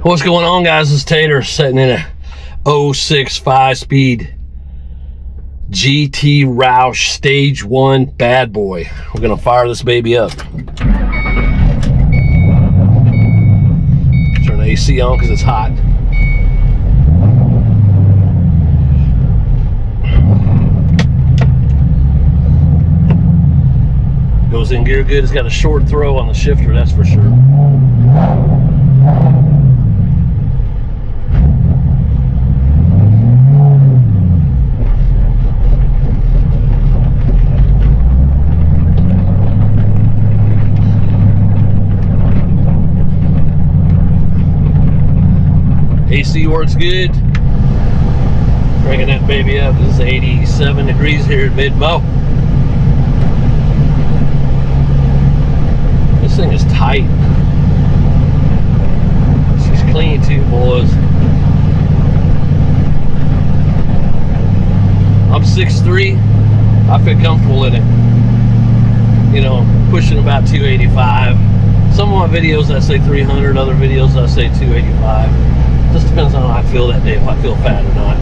What's going on, guys? This is Tater sitting in a 06 5-speed GT Roush Stage 1 bad boy. We're gonna fire this baby up. Turn the AC on because it's hot. Goes in gear good. It's got a short throw on the shifter, that's for sure. AC works good. Cranking that baby up. This is 87 degrees here at mid-mo. This thing is tight. She's clean too, boys. I'm 6'3". I feel comfortable in it. You know, pushing about 285. Some of my videos I say 300, other videos I say 285. Just depends on how I feel that day, if I feel fat or not.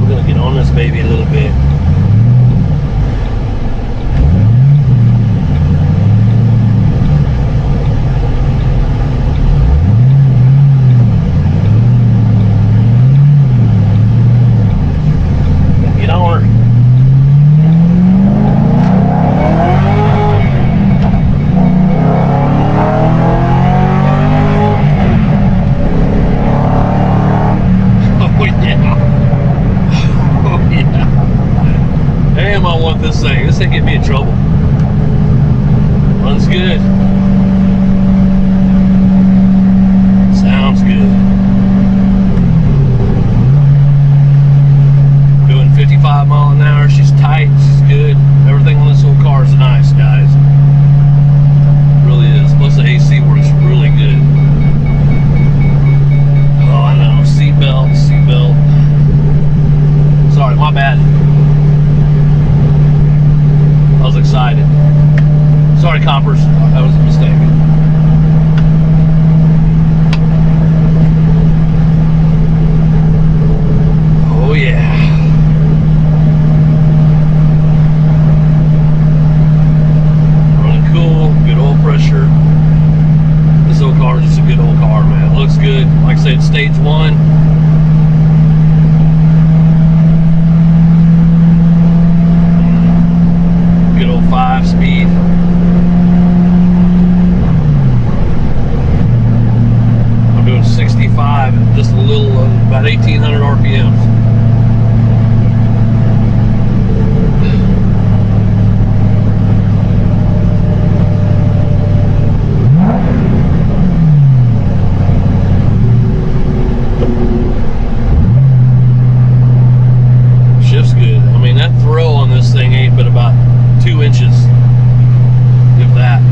We're gonna get on this baby a little bit. Get on her. Damn, I want this thing. This thing get me in trouble. Runs good. Sounds good. Doing 55 mile an hour. She's tight. She's good. Everything on this little car is nice, guys. It really is. Plus the AC works really good. Oh, I know. Seatbelt, seatbelt. Sorry, my bad. I was excited. Sorry, coppers. That was a mistake. Oh, yeah. Running cool. Good oil pressure. This old car is just a good old car, man. It looks good. Like I said, stage 1. Good old 5-speed. I'm doing 65 and just a little, about 1,800 RPMs. Shift's good. I mean, that throw on this thing ain't but about 2 inches, if that.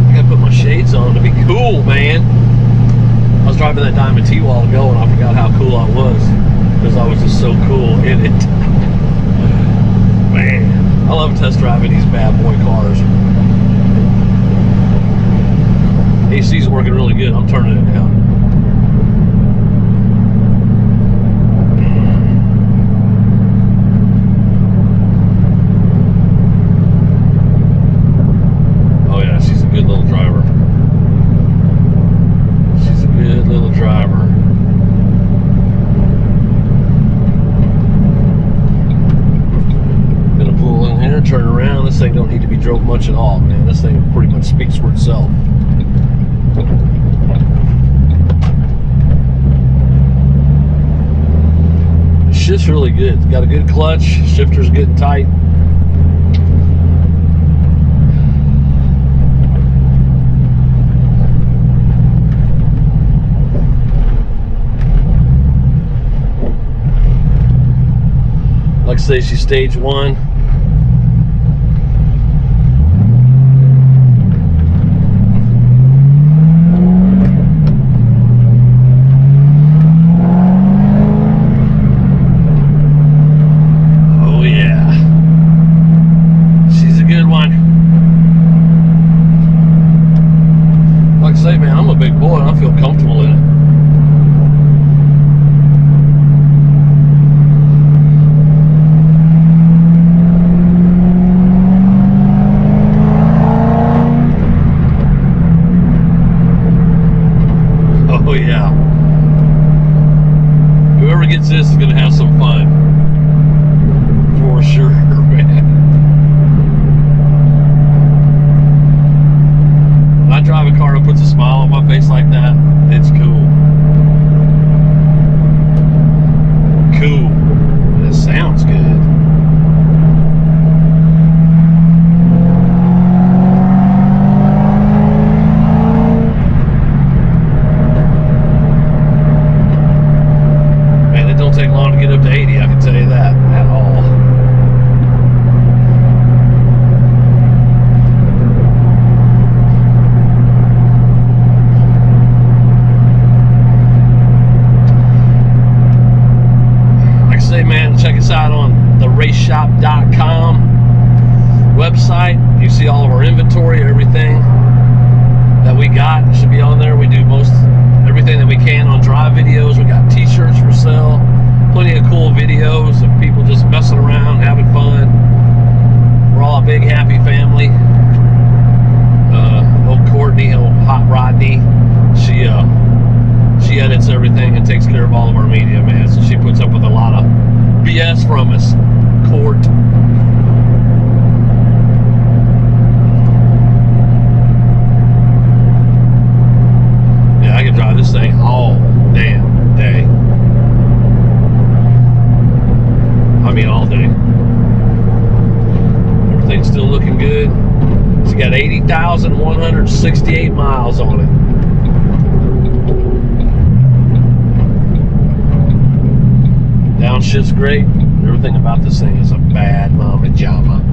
I gotta put my shades on to be cool, man. I was driving that Diamond T a while ago and I forgot how cool I was because I was just so cool in it. Man, I love test driving these bad boy cars. AC's working really good. I'm turning it down. Good little driver. She's a good little driver. Gonna pull in here, turn around. This thing don't need to be drove much at all, man. This thing pretty much speaks for itself. The shift's really good. It's got a good clutch. Shifter's good and tight. Like I say, she's stage 1. gets this is gonna have some fun. For sure, man. When I drive a car that puts a smile on my face like that, it's cool. Cool. And it sounds good. Man, it don't take long to get up to 80, I can tell you that, at all. Man, check us out on the raceshop.com website. You see all of our inventory, everything that we got. It should be on there. We do most everything that we can on drive videos. We got t-shirts for sale, plenty of cool videos of people just messing around, having fun. We're all a big happy family. Old Courtney, old Hot Rodney, she edits everything and takes care of all of our media, man. So she puts up with a lot of BS from us. Court. Yeah, I can drive this thing all damn day. I mean all day. Everything's still looking good. It's got 80,168 miles on it. Downshift's great. Everything about this thing is a bad mama jama.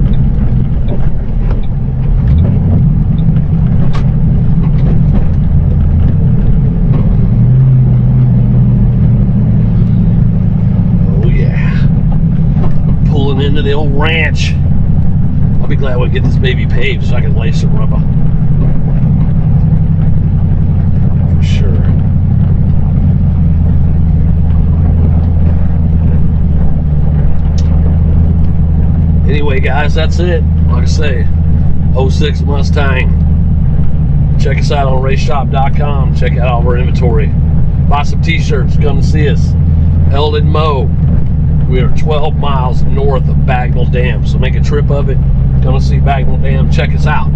Oh yeah. Pulling into the old ranch. I'll be glad we get this baby paved so I can lay some rubber. For sure. Anyway, guys, that's it. Like I say, 06 Mustang. Check us out on raceshop.com. Check out all of our inventory. Buy some t-shirts. Come and see us. Eldon Moe. We are 12 miles north of Bagnell Dam. So make a trip of it. Come and see Bagnell Dam. Check us out.